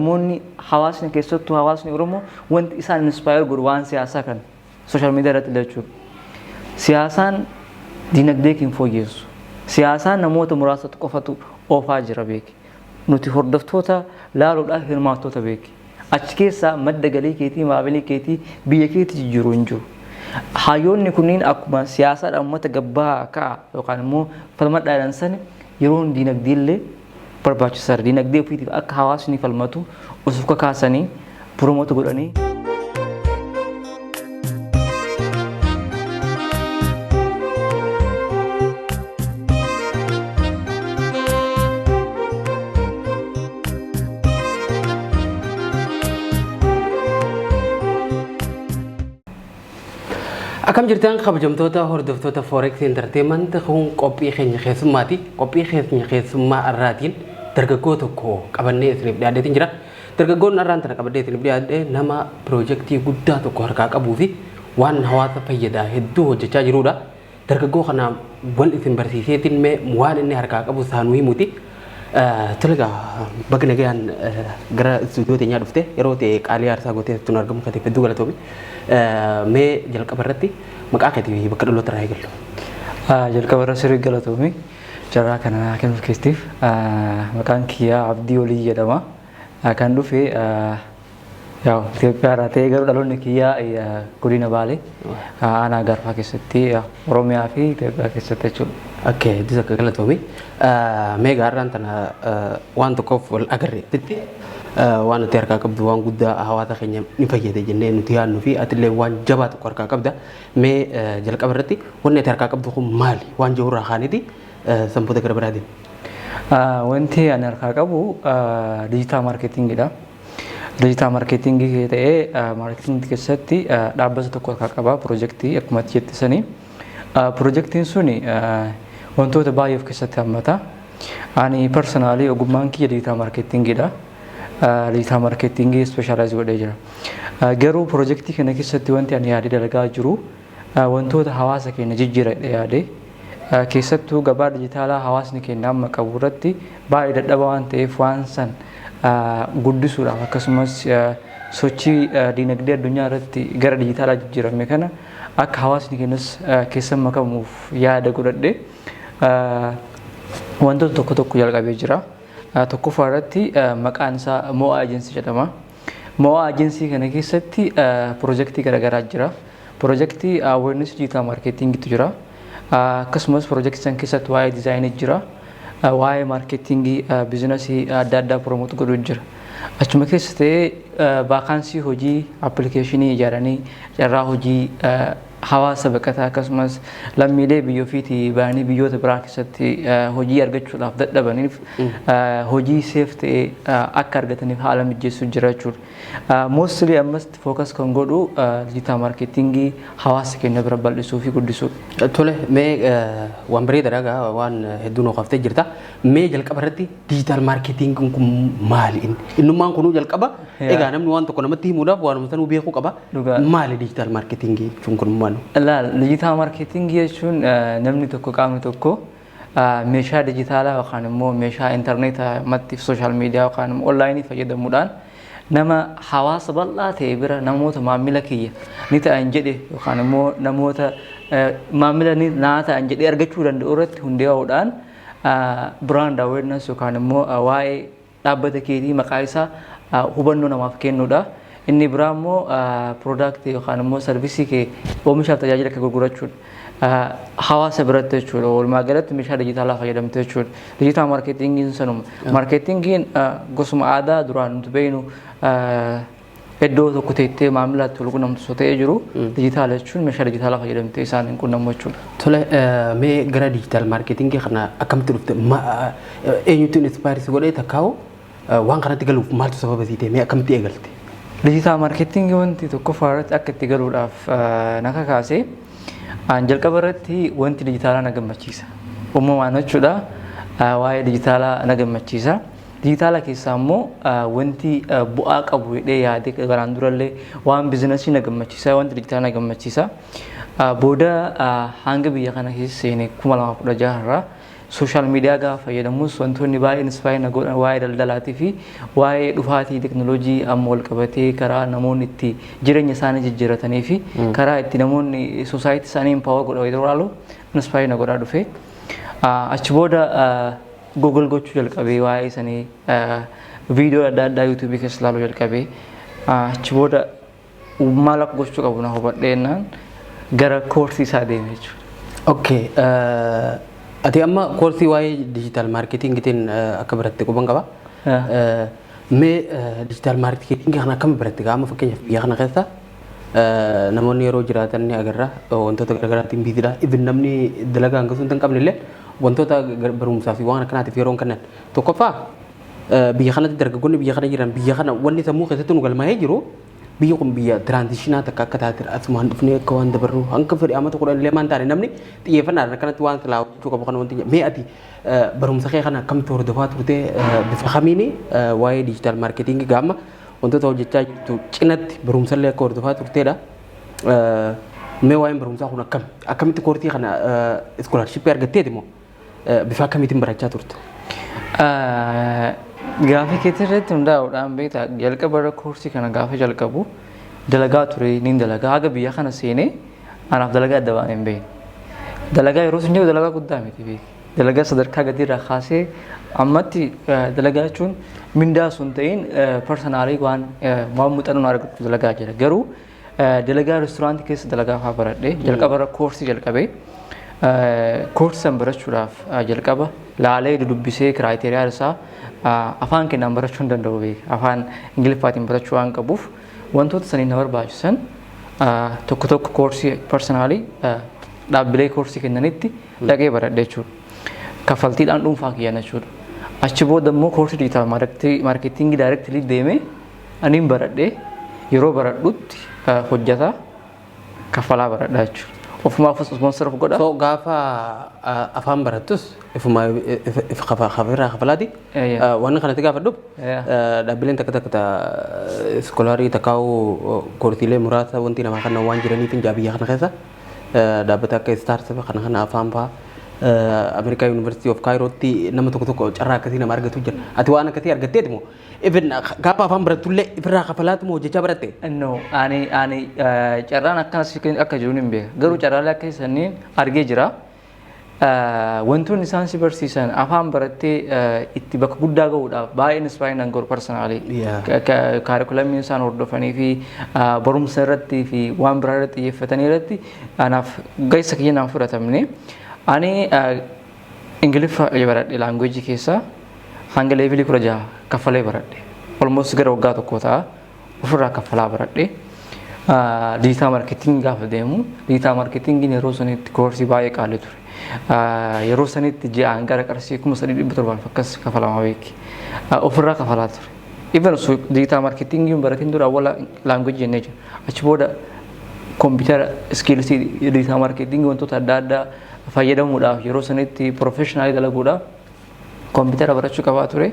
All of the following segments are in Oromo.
Namoonni hawaasni keessattuu hawaasni Oromoo wanti isaan inspire godhu waan siyaasaa kan social media irratti ilaalchuu. Siyaasaan dinagdee keenya fooyyessu. Siyaasaan namoota muraasatu qofatu oofaa jira beeki. Nuti hordoftoota laaluudhaaf hirmaattoota beeki. Achi keessaa madda galii keetii maamilii keetii biyya keetii jijjiiruu hin jiru. Hayyoonni kunniin akkuma siyaasaadhaan uummata gabbaa ka'a yookaan immoo falma dhaadhansan yeroon dinagdee illee barbaachisaadha. Dinagdee ofiitiif akka hawaasni falmatu osoo kakaasanii promoota godhanii. Akam jirtan kabajamtoota hordoftoota Forex Entertainment kun qophii keenya keessummaati. Qophii keenya keessummaa irraatiin dargaggoo tokko qabannee isiniif dhiyaateetiin jira. Dargaggoon irraan tana qabannee isiniif dhiyaate nama piroojeektii guddaa tokko harkaa qabuu fi waan hawaasa fayyadaa hedduu hojjechaa jirudha. Dargaggoo kana wal isin barsiiseetiin mee waan inni harkaa qabu isaanuu himuuti. Talagaa bakka nagayaan gara istuudiyoo teenyaa dhufte yeroo ta'e qaalii aarsaa gootee tun argamu kateef hedduu galatoomi. Mee jalqaba irratti maqaa keetii bakka dhaloota irraa eegallu. Jalqaba irra sirrii galatoomi. Jarraa kana kennuuf keestiif maqaan kiyyaa Abdii Olii jedhama. Kan dhufe Itoophiyaa irraa ta'ee garuu dhaloonni kiyyaa godina Baalee aanaa Garfaa keessatti Oromiyaa fi Itoophiyaa keessatti jechuudha. Oke, hedduu akka galatoomi. Mee gaarraan tana waan tokkoof wal agarreetti waan nuti harkaa qabdu waan guddaa hawaasa keenya ni fayyada jennee nuti yaadnu fi atillee waan jabaa tokko harkaa qabda. Mee jalqaba irratti wanni ati harkaa qabdu kun maali? Waan jirurraa kaaniiti sanboota gara biraatiin. Wanti ani harkaa qabu digital marketingidha. Digital marketingii ta'ee marketingii keessatti dhaabbata tokko harkaa qaba piroojeektii akkuma jettisanii. Piroojeektiin suni wantoota baay'ee of keessatti hammata. Ani personally ogummaan kiyya digital marketingidha. Digital marketingii specialize godhee jira. Garuu piroojeektii kana keessatti wanti ani yaadee dalagaa jiru wantoota hawaasa keenya jijjiiradhe yaadee keessattuu gabaa dijitaalaa hawaasni keenya amma qabu irratti baay'ee dadhabaa waan ta'eef waan san guddisuudhaaf akkasumas sochii dinagdee addunyaa irratti gara dijitaalaa jijjiirame kana akka hawaasni keenyas keessa makamuuf yaada godhadhe wantoota tokko tokko jalqabee jira. Tokkoffaa irratti maqaan isaa Mo'a Agency jedhama. Mo'a Agency kana keessatti piroojeektii garaagaraa jira. Piroojeektii awareness digital marketingiitu jira. Akkasumas piroojeektii san keessatti waa'ee diizaayinii jira. Waa'ee marketingii biizinasii adda addaa promoot godhuu jira. Achuma keessa ta'ee vaakaansii hojii appilikeeshinii ijaaranii carraa hojii hawaasa baqataa akkasumas lammiilee biyya ofiitii ba'anii biyyoota biraa keessatti hojii argachuudhaaf dadhabaniif hojii seef ta'ee akka argataniif haala mijeessuu jira jechuudha. Mostly ammas focus kan godhu digital marketingii hawaasa keenya bira bal'isuu fi guddisuudha. Tole mee waan bareedaadha waan hedduu nuu qabattee jirta. Mee jalqaba irratti digital marketingiin kun maali? Innummaan kunuu jalqaba egaa namni waan tokko namatti himuudhaaf waan sanuu beekuu qaba. Maali digital marketingii jechuun kun maal? Digital marketingii jechuun namni tokko qaamni tokko meeshaa dijitaalaa yookaan immoo meeshaa intarneetaa maddiif sooshaal miidiyaa yookaan immoo onlaayinii fayyadamuudhaan nama hawaasa bal'aa ta'e bira namoota maamila kiyya ni ta'an jedhe yookaan immoo namoota maamila ni naa ta'an jedhee argachuu danda'u irratti hundaa'uudhaan brand awareness yookaan immoo waa'ee dhaabbata keetii maqaa isaa hubannoo namaaf kennuudha. Inni biraa immoo product yookaan immoo sarvisii kee oomishaaf tajaajila akka gurgurachuudha. Hawaasa biratti jechuudha. Walumaa galatti meeshaa dijitaalaa fayyadamte jechuudha. Digital marketingiin sanuma. Marketingiin gosuma aadaa duraan nuti beeknu iddoo tokko teettee maamilaatti wal qunnamtu ta'ee jiru. Dijitaala jechuun meeshaa dijitaalaa fayyadamtee isaan hin qunnamu jechuudha. Tole mee gara digital marketingii kana akkamitti dhufte? Eenyutu inspire si godhee takkaa'u waan kanatti galuuf maaltu sababa siitee mee akkamitti eegalte? Digital marketingii wanti tokkoffaa irratti akka itti galuudhaaf na kakaase jalqaba irratti wanti dijitaalaa na gammachiisa. Uumamaan jechuudha waa'ee dijitaalaa na gammachiisa. Dijitaala keessaa immoo wanti bu'aa qabu jedhee yaadee garaan durallee waan biizinasii na gammachiisa wanti dijitaalaa na gammachiisa. Booda hanga biyya kana keessa seenee 2016 irraa sooshaal miidiyaa gaafa fayyadamus wantoonni baay'ee inspaayin godhan waa'ee daldalaatii fi waa'ee dhufaatii teknooloojii amma wal qabatee karaa namoonni itti jireenya isaanii jijjiiratanii fi karaa itti namoonni soosaayitii isaanii impaawa godha yeroo ilaalu inspaayin godhaa dhufe. Achi booda Google gochuu jalqabee waa'ee isaanii viidiyoo adda addaa yuutuubii keessa ilaaluu jalqabee achi booda maal akka gochuu qabu na hubadheennaan gara koorsii isaa deeme jechuudha. Okay. Ati amma koorsii waa'ee digital marketingiitiin akka baratte quban qaba. Mee digital marketing kana akkam baratte gama fakkeenyaaf biyya kana keessa namoonni yeroo jiraatan ni agarra wantoota garaagaraatiin biiziidha. Even namni dalagaa hanga sun hin qabne illee wantoota barumsaa fi waan akkanaatiif yeroo kannan tokkoffaa biyya kanatti dargaggoonni biyya kana jiran biyya kana wanni sammuu keessatti nu galmaa'ee jiru biyya kun biyya tiraanzishinaa takka akka taate asumaan dhufnee akka waan dabarru hanga fedhii amma tokko illee maan taane namni xiyyeeffannaadhaan akkanatti waan silaa hojjechuu qabu kana wanti mee ati barumsa kee kana akkamitti hordofaa turte bifa kamiini waa'ee digital marketing gaama wantoota hojjechaa jirtu cinatti barumsallee akka hordofaa turteedha. Mee waa'een barumsaa kun akkamitti koorsii kana iskoolaarshippii argatteeti moo bifa akkamiitiin barachaa turte? Gaafa keetti irratti hundaa'uudhaan beektaa jalqaba koorsii kana gaafa jalqabu dalagaa ture niin dalagaa haga biyya kana seenee anaaf dalagaa adda baanee hin beekne. Dalagaa yeroo sun jiru dalagaa guddaa miti beeku. Dalagaa sadarkaa gadiirraa kaasee ammatti dalagaa jechuun mindaa sun ta'in parsanaalii waan muuxannoon argatu dalagaa jira. Garuu dalagaa reesturaantii keessa dalagaa fa'aa baradhee jalqaba koorsii jalqabee koorsii san barachuudhaaf jalqaba laalee dudubbisee kiraayiteriyaa isaa afaan keenyaan barachuu hin danda'u beeku. Afaan Ingiliffaatiin barachuu waan qabuuf wantoota saniin na barbaachisan tokko tokko koorsii parsanaalii dhaabbilee koorsii kennanitti dhaqee baradhee jechuudha. Kaffaltiidhaan dhuunfaa kiyyan jechuudha. Achi booda immoo koorsii digital marketingii daayirektilii deemee aniin baradhee yeroo baradhutti hojjeta kaffalaa baradhaa jechuudha. Ofumaaf sponsor of godha. So gaafa afaan barattus ifuma kafalaati. Waan kanatti gaafa dhub dhaabbileen takka takka iskoolaarii takkaa'u koorsiilee muraasa wanti namaa kana waan jiraniif hin biyya kana keessa dhaabbata akka Stars kana afaan fa'aa America University of Cairootti nama tokko carraa akkasii nama argatu jira. Ati waan akkasii argatteeti moo? Even gaafa afaan barattullee ifirraa kafalaatu moo hojjechaa baratte? No, ani carraan akkanas akka jiru hin beeku. Garuu carraalee akka isaniin argee jira. Wantoonni isaan si barsiisan afaan barattee itti bakka guddaa gahuudhaaf baay'ee inspaayin godhu parsanaalii. Kaarikulamii isaan hordofanii fi barumsa irratti fi waan biraa irratti xiyyeeffatanii irratti anaaf gahee kiyya naan fudhatamne. Ani Ingiliffa baradhe laanguweejii keessaa hanga leevilii 16 kaffalee baradhe. Almost gara waggaa tokko ta'a ofirraa kaffalaa baradhe. Digital marketing gaafa deemu digital marketing yeroo sanitti koorsii baay'ee qaalii ture. Yeroo sanitti ji'aan gara qarshii 3,700 akkas kafalamaa beeki. Ofirraa kafalaa ture. Even digital marketing baratiin dura awwala laanguweejii jennee jira. Achi booda kompiitara iskiilsii digital marketing wantoota adda addaa fayyadamuudhaaf yeroo sanitti professionaalii dalaguudhaaf kompiitara barachuu qabaa ture.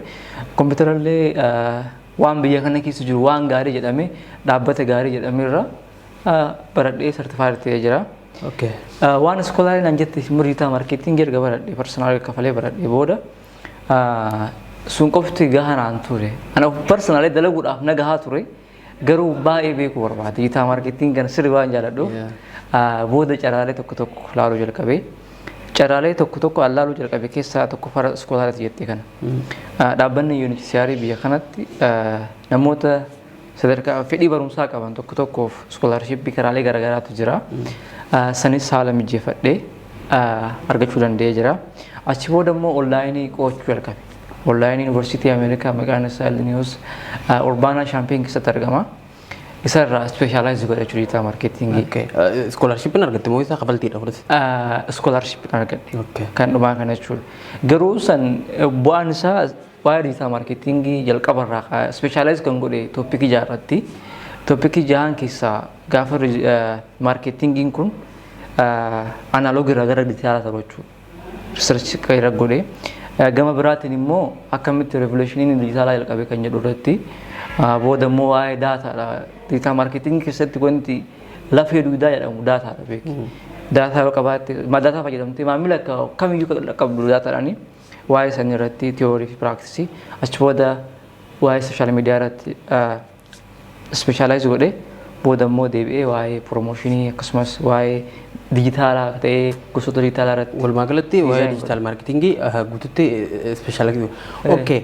Kompiitarallee waan biyya kana keessa jiru waan gaarii jedhame dhaabbata gaarii jedhame irraa baradhee sartifaayid ta'ee jira. Okay. Waan iskoolaarii naan jette digital marketing erga baradhee parsanaalii kafalee baradhee booda sun qofti gahaa naan ture. Ana parsanaalii dalaguudhaaf na gahaa ture. Garuu baay'ee beekuu barbaada. Digital marketing kan sirrii waan jaaladhuuf booda carraalee tokko laaluu jalqabee. Carraalee tokko allaaluu jalqabe keessaa tokko fara iskoolaariiti jettee kana. Dhaabbanni UNHCR biyya kanatti namoota sadarkaa fedhii barumsaa qaban tokkoof iskoolaarshippii karaalee garaagaraatu jira. Sanis haala mijeeffadhee argachuu danda'ee jira. Achi booda immoo onlaayinii qo'achuu jalqabe. Onlaayinii Yuunivarsiitii Ameerikaa maqaan isaa Illinois Urbaanaa Shaampeen keessatti argama. Isarraa speeshaalaayiz godhachuu digital marketingii. Iskoolaarshiippiin argatte moo isaa kafaltiidha fudhate? Iskoolaarshiippiin argadhe. Kan dhumaa kana jechuudha. Garuu san bu'aan isaa waa'ee digital marketingii jalqabarraa speeshaalaayiz kan godhe tooppikii jaarratti. Tooppikii jahaan keessaa gaafa marketingiin kun analoogii irraa gara dijitaalaa ta'u jechuudha. Riisarchii kan irra godhe. Gama biraatiin immoo akkamitti revolushiniin dijitaalaa jalqabe kan jedhu irratti booda immoo waa'ee daataadha. Digital marketing keessatti wanti lafee dugdaa jedhamu daataadha beeki. daataa yoo qabaatte daataa fayyadamtee maamila kamiyyuu qabdu daataadhaani waa'ee san irratti tiyoorii fi piraaktisii achi booda waa'ee sooshaal miidiyaa irratti ispeeshaalaayiz godhee booda immoo deebi'ee waa'ee piroomooshinii akkasumas waa'ee dijitaalaa ta'ee gosoota dijitaalaa irratti walumaa galatti waa'ee diijitaal maarketingii guututti ispeeshaalaayiz. Okay.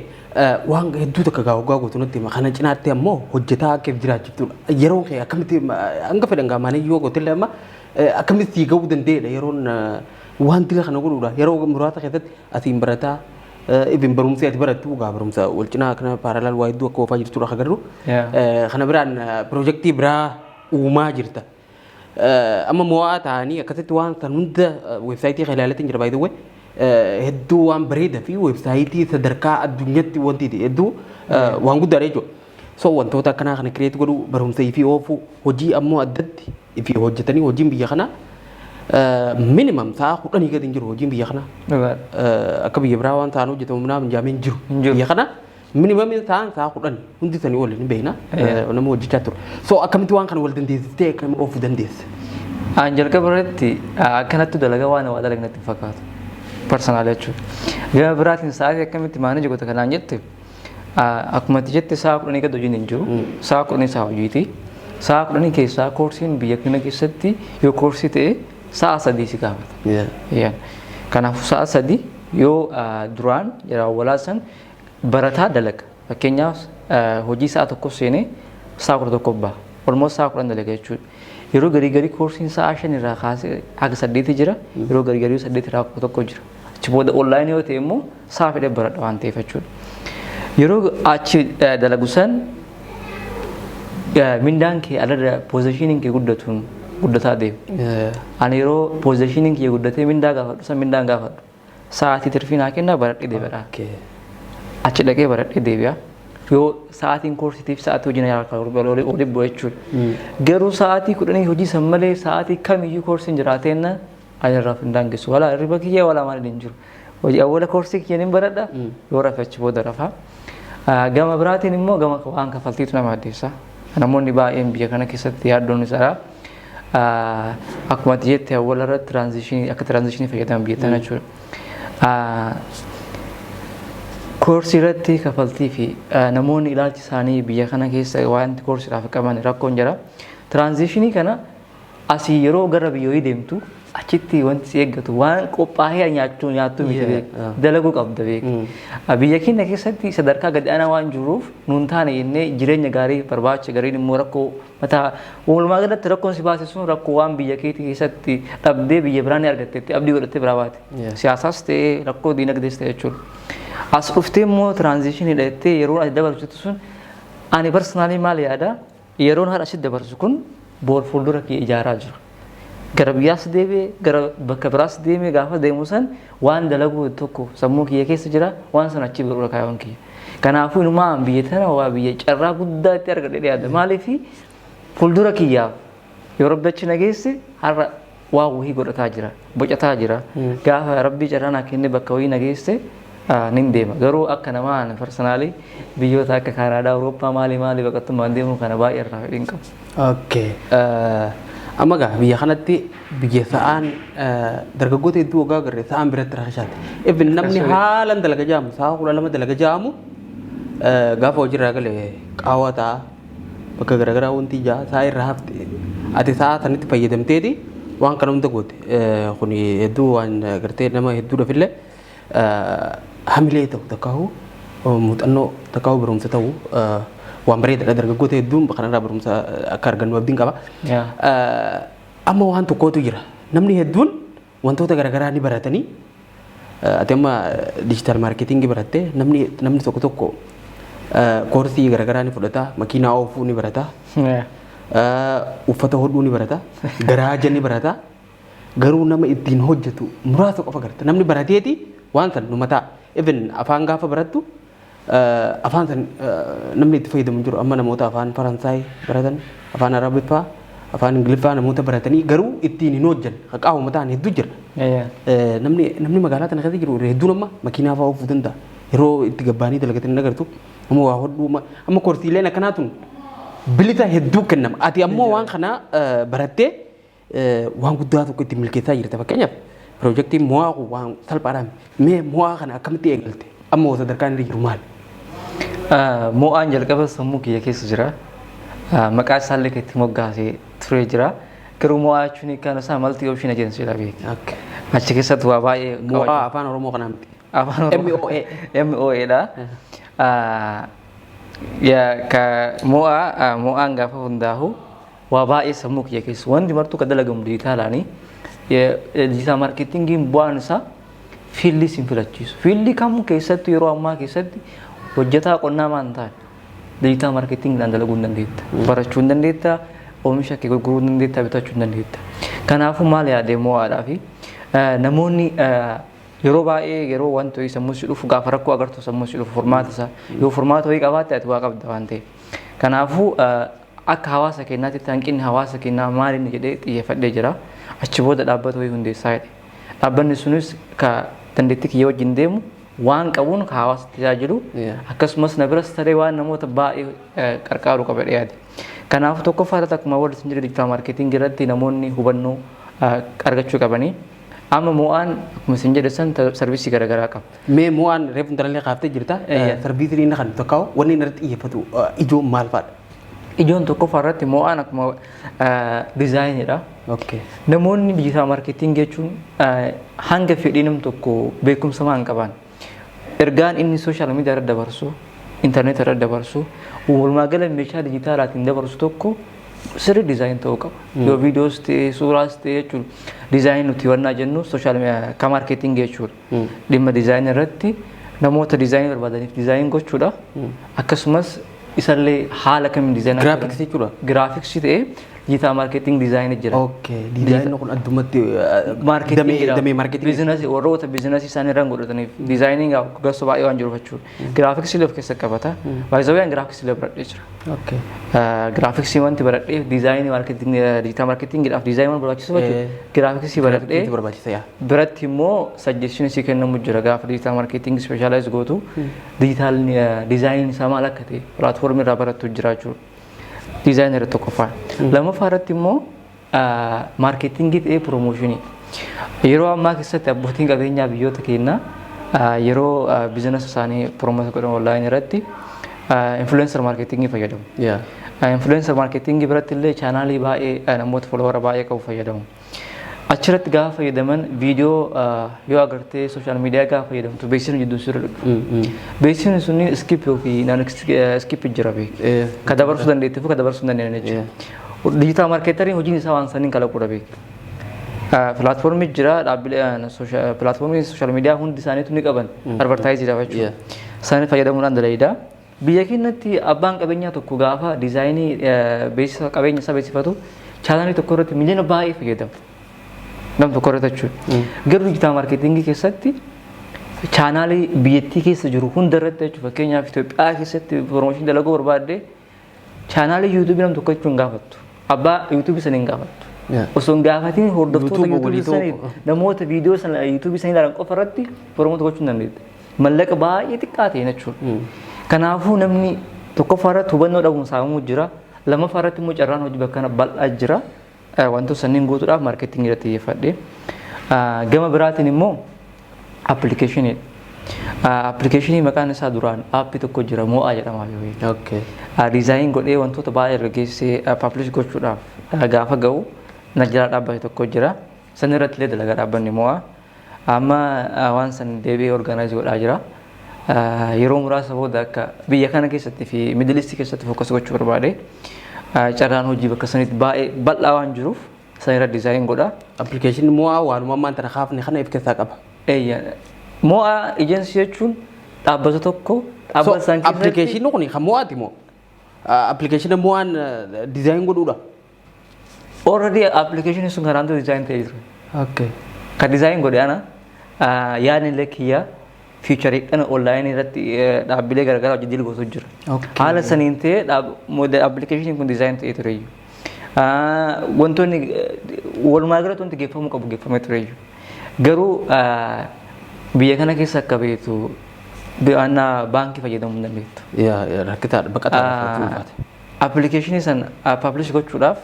Waan hedduu takka gaawwaa guutuutti kana cinaatti ammoo hojjetaa akka jiraachiftudha. Yeroo kee akkamitti hanga fedhan gaamaanii yoo goote illee amma akkamitti gahuu danda'edha yeroon waan dila kana godhuudha. Yeroo muraasa keessatti atiin barataa ibin barumsi ati barattu gaa barumsa wal cinaa kana paaralaal waa hedduu akka oofaa jirtudha agarru. Kana biraan piroojeektii biraa uumaa jirta. Amma mo'aa ta'anii akkasitti waan san hunda weebsaayitii ilaaleetiin jira baay'ee hedduu waan bareedaa fi weebsaayitii sadarkaa addunyaatti wanti hedduu waan guddaadha jechuudha. So wantoota akkanaa kana kireet godhu barumsa fi oofuu hojii ammoo addatti fi hojjetanii hojiin biyya kana minimum sa'a 10 gadi hin jiru hojiin biyya kana. Akka biyya biraa waan ta'an hojjetamu minaan jaameen jiru. Biyya kana minimum sa'a 10 hundi sanii waliin hin beekna nama hojjechaa ture. So akkamitti waan kana wal dandeessitee akkamitti oofuu dandeessa? Aan jalqaba irratti akkanatti dalagaa waan waa dalagnatti fakkaatu. Personal jechuudha. Gama biraatiin sa'aatii akkamitti maaneji goota kanaan jette akkuma jette sa'a 10 gadi hojiin hin jiru. Sa'a 10 sa'a hojiiti. Sa'a 10 keessaa koorsiin biyya kana keessatti yoo koorsii ta'e sa'a 3 si gaafata. Kanaafuu sa'a 3 yoo duraan yeroo walaasan barataa dalaga. Fakkeenyaaf hojii sa'a tokko seenee sa'a 11 baha. Olmoos sa'a 10 dalaga jechuudha. Yeroo garii koorsiin sa'a 5 irraa kaasee haga 8 jira. Yeroo garii 8 irraa 1 jira. Achi booda online yoo ta'e immoo sa'a fedhe baradha waan ta'eef jechuudha. Yeroo achi dalagu san mindaan kee alarra poozishiniin kee guddataa deema. Ani yeroo poozishiniin kee guddatee mindaa gaafadhu san mindaan gaafadhu. Sa'aatii tirfii naa kennaa baradhee deebi'adha. Achi dhaqee baradhee deebi'a. Yoo sa'aatiin koorsiitiif sa'aatii hojii na yaalkaa olii bu'a jechuudha. Garuu sa'aatii 10 hojii san malee sa'aatii kamiyyuu koorsiin jiraateenna ayirraaf hin daangessu. Walaa hirriba kiyya walaa maal hin jiru. Hojii awwaala koorsii kiyyaan hin baradha yoo rafe achi booda rafa. Gama biraatiin immoo gama waan kafaltiitu nama addeessa. Namoonni baay'een biyya kana keessatti yaaddoon isaa akkuma jette awwaala irratti tiraanzishinii akka tiraanzishinii fayyadaman biyya tana jechuudha. Koorsii irratti kafaltii fi namoonni ilaalchi isaanii biyya kana keessa wanti koorsiidhaaf qaban rakkoon jira. Tiraanzishinii kana asii yeroo gara biyyootii deemtu achitti wanti si eeggatu waan qophaa'ee nyaattu miti dalaguu qabda beeku. Biyya keenya keessatti sadarkaa gadi aanaa waan jiruuf nuun taane jennee jireenya gaarii barbaacha gariin immoo rakkoo mataa walumaa galatti rakkoon si baase sun rakkoo waan biyya keetii keessatti dhabdee biyya biraan argatteetti abdii godhattee biraa baate. Siyaasaas ta'ee rakkoo diinagdees ta'e jechuudha. As dhuftee immoo tiraanzishinii dhattee yeroo ati dabarsitu sun ani parsanaalii maal yaada yeroon haadha asitti dabarsu kun boor fuuldura kee ijaaraa jira. Gara biyyaas deemee gara bakka biraas deemee gaafa deemu san waan dalagu tokko sammuu kiyya keessa jira waan san achi biraa kaayyoon kiyya. Kanaafuu inumaan biyya tana waa biyya carraa guddaa itti argadhee dhiyaata. Maaliif fuuldura kiyyaaf yoo rabbi achi nageesse har'a waa wahii godhataa jira bocataa jira. Gaafa rabbii carraa naa kenne bakka wahii nageesse nin deema. Garuu akka namaan personaalii biyyoota akka Kaanaadaa, Awurooppaa maali baqattummaan deemuu kana baay'ee irraa fedhiin qabu. Okay. Amma gaa biyya kanatti biyya sa'aan dargaggoota hedduu waggaa agarree sa'aan biratti rakashaati. Even namni haalaan dalaga jaamu sa'a 12 dalaga jaamu gaafa hojiirraa galee qaawwaa ta'a bakka garaagaraa wanti ijaa sa'a irraa hafte ati sa'a sanatti fayyadamteeti waan kana hunda goote kun hedduu waan agartee nama hedduu dhafillee hamilee ta'u takkaahu muuxannoo takkaahu barumsa ta'u waan bareedaadha dargaggoota hedduun kanarraa barumsa akka argannu abdiin qaba. Amma waan tokkootu jira namni hedduun wantoota garaagaraa ni baratanii ati amma diijitaal maarketingii barattee namni tokko koorsii garaagaraa ni fudhata makiinaa oofuu ni barata uffata hodhuu ni barata garaaja ni barata garuu nama ittiin hojjetu muraasa qofa garta namni barateeti waan san numataa even afaan gaafa barattu afaan san namni itti fayyadamu jiru amma namoota afaan faransaay baratan afaan arabiffaa afaan ingiliffaa namoota baratanii garuu ittiin hin hojjan qaawwa mataan hedduu jira. Namni magaalaa tana keessa jiru hedduun amma makiinaa fa'aa oofuu danda'a yeroo itti gabbaanii dalagatanii agartu amma waa hodhuu amma koorsiileen akkanaatun bilisa hedduu kennama ati ammoo waan kana barattee waan guddaa tokko itti milkeessaa jirta fakkeenyaaf piroojeektii mo'aa kun waan salphaadhaan mee mo'aa kana akkamitti eegalte amma sadarkaan irra jiru maal? Mo'aan jalqaba sammuu kiyya keessa jira. Maqaa isaallee kan itti moggaasee ture jira. Garuu mo'aa jechuun kan isaa multi option agency dha beeku. Achi keessatti waa baay'ee mo'aa afaan Oromoo kana miti. Afaan Oromoo MOA dha. Mo'aan gaafa hundaahu waa baay'ee sammuu kiyya keessa wanti martuu kan dalagamu diijitaalaanii diijitaal maarketingiin bu'aan isaa fiildii sin filachiisu. Fiildii kamuu keessatti yeroo ammaa keessatti hojjetaa qonnaa maan ta'an diijitaal maarketingiidhaan dalaguu hin dandeetta. Barachuu hin dandeetta. Oomisha kee gurguruu hin dandeetta. Bitachuu hin dandeetta. Kanaafuu maal yaadee mo'aadhaa fi namoonni yeroo baay'ee yeroo wanti ho'i sammuu si dhufu gaafa rakkoo agartu sammuu si dhufu furmaata isaa yoo furmaata ho'i qabaatte ati waa qabda waan ta'eef. Kanaafuu akka hawaasa keenyaatti hanqinni hawaasa keenyaa maaliin jedhee xiyyeeffadhee jira. Achi booda dhaabbata ho'i hundeessaa jedhe. Dhaabbanni sunis ka dandeettii kiyya wajjin deemu waan qabuun ka hawaasa tajaajilu akkasumas na biras ta'ee waan namoota baay'ee qarqaaru qaba dhiyaate. Kanaafuu tokkoffaadha akkuma warri isin jedhe diijitaal maarketingii irratti namoonni hubannoo argachuu qabanii. Amma mo'aan akkuma isin jedhe san sarviisii garaagaraa qaba. Mee mo'aan reefu intarneetii kaaftee jirta. Sarviisii inni kan tokko wanni irratti xiyyeeffatu ijoon maal fa'aadha? Ijoon tokkoffaa irratti mo'aan akkuma diizaayiniidha. Namoonni diijitaal maarketingii jechuun hanga fedhii nam tokko beekumsa maan qaban ergaan inni sooshaal miidiyaa irra dabarsu intarneet irra dabarsu walumaa gala meeshaa diijitaalaatiin dabarsu tokko sirrii diizaayin ta'uu qaba. Yoo viidiyoos ta'ee suuraas ta'ee jechuudha. Diizaayin nuti wannaa jennu sooshaal ka maarketingii jechuudha. Dhimma diizaayin irratti namoota diizaayin barbaadaniif diizaayin gochuudha. Akkasumas isallee haala kamiin diizaayin Graafiksii jechuudha. Graafiksii ta'ee diijitaal maarketing diizaayin jira. Diizaayin kun addumatti damee maarketingii. Biizinasii warroota biizinasii isaanii irraan godhataniif diizaayiniin gosa baay'ee waan jiruuf jechuudha. Giraafiksii of keessa qabata. Baay'ee giraafiksii baradhee jira. Giraafiksii wanti baradhee diizaayinii maarketing diijitaal maarketingiidhaaf diizaayinii waan barbaachisu jechuudha. Giraafiksii baradhee biratti immoo sajjeshiin isii kennamu jira gaafa diijitaal maarketing speeshaalaayiz gootu diijitaal diizaayiniin isaa maal akka ta'e pilaatfoormii irraa barattu jira jechuudha. Diizaayinii tokkoffaa. Lammaffaa irratti immoo maarketingii ta'ee piroomooshinii. Yeroo ammaa keessatti abbootiin qabeenyaa biyyoota keenyaa yeroo biizinasa isaanii piroomoota godhan onlaayinii irratti influencer maarketingii fayyadamu. Influencer maarketingii biratti illee chaanaalii baay'ee namoota folowara baay'ee qabu fayyadamu. Achirratti gaafa fayyadaman viidiyoo yoo agartee sooshaal miidiyaa gaafa fayyadamtu beeksisni jidduu sirri dhufu. Beeksisni sunni iskip yookiin naan iskip jira beeku. Ka dabarsuu dandeettiif ka dabarsuu hin dandeenye jechuudha. Diijitaal maarkeetariin hojiin isaa waan saniin kalaquudha beeku. Pilaatfoormii jira dhaabbilee pilaatfoormii sooshaal miidiyaa hundi isaaniitu ni qaban advartaayiziidhaaf jechuudha. Isaanii fayyadamuudhaan dalayiidha. Biyya keenyatti abbaan qabeenyaa tokko gaafa diizaayinii beeksisa qabeenya isaa beeksifatu chaanaalii tokko irratti miliyoona baay'ee fayyadamu. Nam tokko irratti jechuudha. Garuu diijitaal maarketingii keessatti chaanaalii biyyattii keessa jiru hunda irratti jechuudha. Fakkeenyaaf Itoophiyaa keessatti piroomooshinii dalaguu barbaadde chaanaalii yuutuubii nam tokko jechuun gaafattu. Abbaa yuutuubii saniin gaafattu. Osoo hin gaafatiin hordoftoota yuutuubii sanii namoota viidiyoo sana yuutuubii sanii ilaalan qofa irratti piroomoota gochuu hin dandeetta. Mallaqa baay'ee xiqqaa ta'e jechuudha. Kanaafuu namni tokkoffaa irratti hubannoo dhabuun saamamuu jira. Lammaffaa irratti immoo carraan hojii bakka bal'aa jira. Wantoota sanniin guutuudhaaf maarketingii irratti xiyyeeffadhe. Gama biraatiin immoo appilikeeshiniidha. Appilikeeshinii maqaan isaa duraan aappii tokko jira mo'aa jedhama. Diizaayin godhee wantoota baay'ee ergeessee paablish gochuudhaaf gaafa ga'u na jala dhaabbate tokko jira. San irratti illee dalagaa dhaabbanni mo'aa. Amma waan san deebi'ee orgaanaayizii godhaa jira. Yeroo muraasa booda akka biyya kana keessatti fi midilistii keessatti fookas gochuu barbaade. Carraan hojii bakka sanitti baay'ee bal'aa waan jiruuf san irra diizaayin godha. Appilikeeshinii mo'aa waanuma ammaan tana kaafne kana of keessaa qaba. Mo'aa ejensii jechuun dhaabbata tokko dhaabbata isaan keessatti. Appilikeeshinii kun kan mo'aati moo? Appilikeeshinii mo'aan diizaayin godhuudha. Already appilikeeshinii sun karaan diizaayin ta'ee jira. Kan diizaayin godhe ana yaadni illee kiyya fiichariidhaan onlaayinii irratti dhaabbilee garaagaraa hojii dilgootu jira. Haala saniin ta'ee appilikeeshiniin kun diizaayin ta'ee tureeyyu. Wantoonni walumaa galatti wanti geeffamuu qabu geeffamee tureeyyu. Garuu biyya kana keessa akka beektu baankii fayyadamuu hin dandeettu. Rakkataadha baqataadha. Appilikeeshinii san paablish gochuudhaaf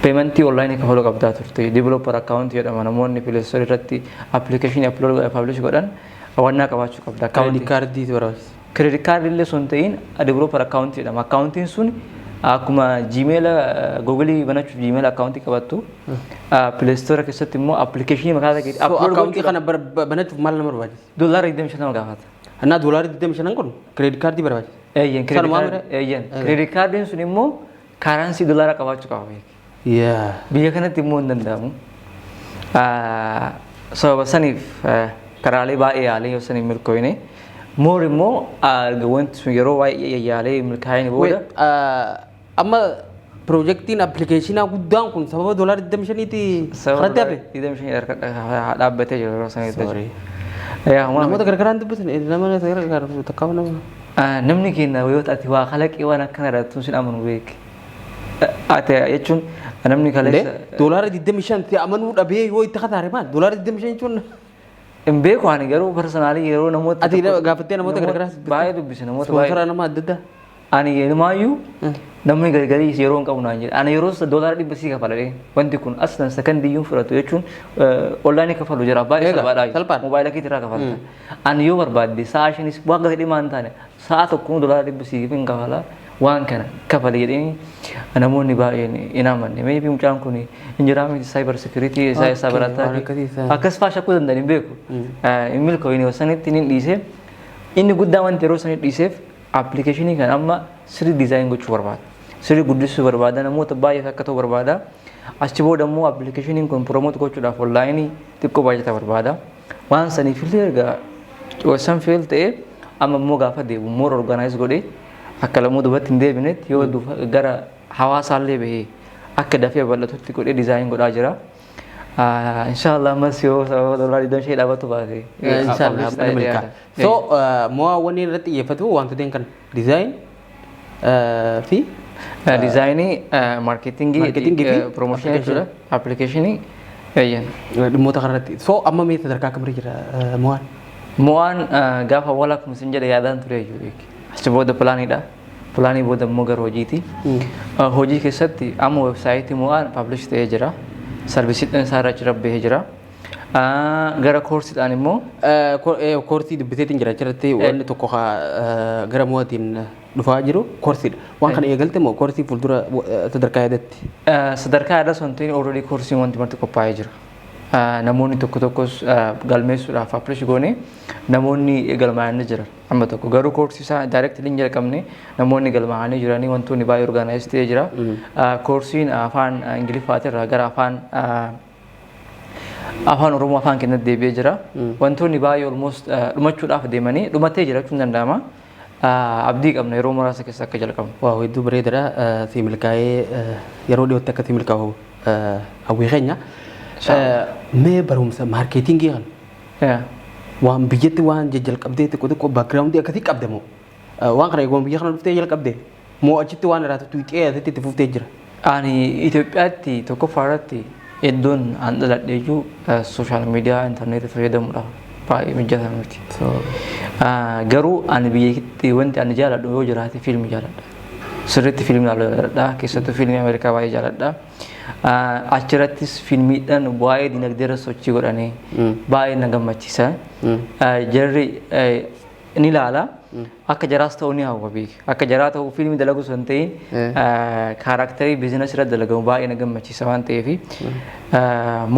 Paymentii online kafaluu qabdaa turte. Developer account jedhama namoonni Play Store irratti application upload publish godhan wannaa qabaachuu qabda. Credit card barbaachisa. Credit card illee sun ta'in developer account jedhama. Accountiin sun akkuma Gmail Google banachuuf Gmail account qabattu Play Store keessatti immoo application maqaa ta'e upload account kana banachuuf maal nama barbaachisa? $25 nama gaafata. Anaa $25 kun credit card barbaachisa. Credit card sun immoo currency dollar qabaachuu qaba. Biyya kanatti immoo hin danda'amu. Sababa saniif karaalee baay'ee yaalee yoo saniif milkooyne moor immoo wanti sun yeroo baay'ee yaalee milkaa'ine booda amma projektiin appilikeeshinaa guddaan kun sababa $25ti irratti hafe? $25 dhaabbatee jiru yeroo sanitti. Namoota gargaraan dubbatan nama gargaaru takkaaf nama. Namni keenya yoo ta'e waa kalaqee waan akkana irratti sun amanu beek. Ate jechuun namni kaleessa $25 amanuu dhabee yoo itti kataare maal $25 jechuun hin beeku ani garuu personaalii yeroo namoota ati gaafattee namoota gargaraa baay'ee dubbise namoota baay'ee nama adda addaa ani yerumaayyuu namni gargarii yeroo hin qabu naan jedhe ani yeroo $100 kafaladhe wanti kun aslan sekandiyyuun fudhatu jechuun online kafalu jira baay'ee salphaadha moobaayila keetii irraa kafalta ani yoo barbaadde sa'a shanis waan gadi dhimaa hin taane sa'a tokkoon $100 hin kafala waan kana kafale jedhanii namoonni baay'een hin amanne maybe mucaan kun injiraa miti cyber security isaa barataa akkas faa shakkuu danda'an hin beeku hin milkooyne wasanitti hin dhiise inni guddaan wanti yeroo sanii dhiiseef applicationii kan amma sirrii design gochuu barbaada sirrii guddisuu barbaada namoota baay'eef akka ta'u barbaada achi booda immoo applicationii kun promote gochuudhaaf online xiqqoo baay'ata barbaada waan saniif illee erga wasan fail ta'e amma immoo gaafa deebu more organize godhee akka lamuu dubatti hin deebinetti yoo gara hawaasaallee bahee akka dafee bal'atutti godhee design godhaa jira. Inshallah mas yoo $25 dhaabatu baate. Inshallah. So mo'aawwan irratti xiyyeeffatu wantoota kan design fi design marketingii fi promotion jechuudha applicationii eeyyan dhimmoota kanarratti. So amma mee sadarkaa kamirra jira mo'aan? Mo'aan gaafa walaak musin jedhe yaadaan ture jechuudha. Achi booda pilaaniidha. Pilaanii booda immoo gara hojiiti. Hojii keessatti amma websaayitii mo'aan publish ta'ee jira. Sarbiisiidhaan isaa irra jira bahee jira. Gara koorsiidhaan immoo koorsii dubbiseetiin jira achirratti wanni tokko gara mo'atiin dhufaa jiru koorsiidha. Waan kana eegalte moo koorsii fuuldura sadarkaa yaadatti? Sadarkaa yaadas wantoonni already koorsiin wanti marti qophaa'ee jira. Namoonni tokko tokkos galmeessuudhaaf applish goone namoonni galmaa'anii jiran amma tokko garuu koorsii isaa directly hin jalqabne namoonni galmaa'anii jiranii wantoonni baay'ee organized ta'ee jira. Koorsiin afaan Ingiliffaatirraa gara afaan Oromoo afaan keenyatti deebi'ee jira. Wantoonni baay'ee almost dhumachuudhaaf deemanii dhumatee jira jechuun danda'ama. Abdii qabna yeroo muraasa keessa akka jalqabnu. Waa hedduu bareedaadha. Si milkaa'ee yeroo dhiyootti akka si milkaa'u hawwii keenya. Mee barumsa maarkeetingii kan waan biyyatti waan jalqabdee xiqqoo xiqqoo baakgiraawundii akkasii qabdamoo waan kana eeguun biyya kana dhuftee jalqabdee moo achitti waan irraa tuuxee asitti itti fuftee jira? Ani Itoophiyaatti tokkoffaa irratti iddoon an dhaladhee jiru sooshaal miidiyaa intarneetii fayyadamuudhaaf baay'ee mijataa miti. Garuu ani biyyatti wanti ani jaaladhu yoo jiraate fiilmii jaaladha. Sirriitti fiilmii jaaladha keessattuu fiilmii Ameerikaa baay'ee jaaladha. Achirattis fiilmiidhaan waa'ee dinagdee irra sochii godhanii baay'ee na gammachiisa. Jarri ni ilaala akka jaraas ta'uu ni hawwa beeka. Akka jaraa ta'uu fiilmii dalagu sun ta'in kaaraakterii biizinasii irra dalagamu baay'ee na gammachiisa waan ta'eef